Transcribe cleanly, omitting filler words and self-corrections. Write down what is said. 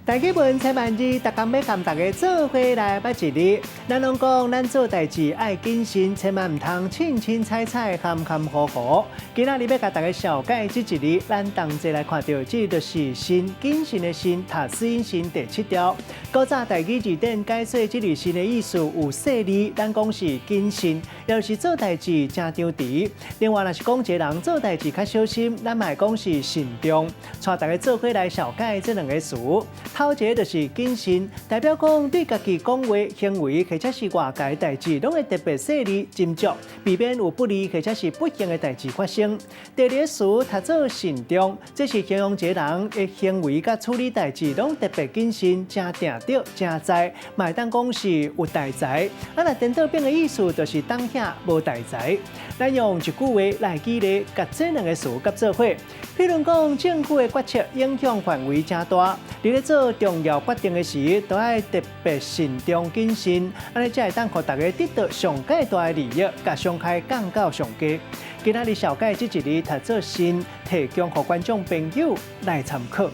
大家问千万字，逐工要跟大家做伙来捌一日。咱拢讲，咱做代志爱谨慎，千万唔通凊凊彩彩、含含糊糊。今仔日要甲大家小解这一日，咱同齐来看到，这就是慎谨慎的慎，读死因慎第7条。古早台语字典解说这字慎的意思有细字，咱讲是谨慎，要是做代志正张弛。另外，若是讲一个人做代志较小心，咱嘛会讲是慎重。带大家做伙来小解这两个词。头一个就是谨慎，代表讲对家己讲话、行为，或者是外界代志，拢会特别细腻斟酌，避免有不利或者是不幸的代志发生。第二个词读做慎重，这是形容一个人的行为甲处理代志拢特别谨慎、正定着、正在，嘛会当讲是有代志。若颠倒变的意思，就是当下无代志。咱用一句话来举例，甲这两个词合做伙。譬如讲，政府的决策影响范围真大，你咧做重要决定的时，都要特别慎重谨慎，安尼才会当互大家得到上界大的利益，甲伤害降到上低。今仔日小解这一日读做慎，提供给观众朋友来参考。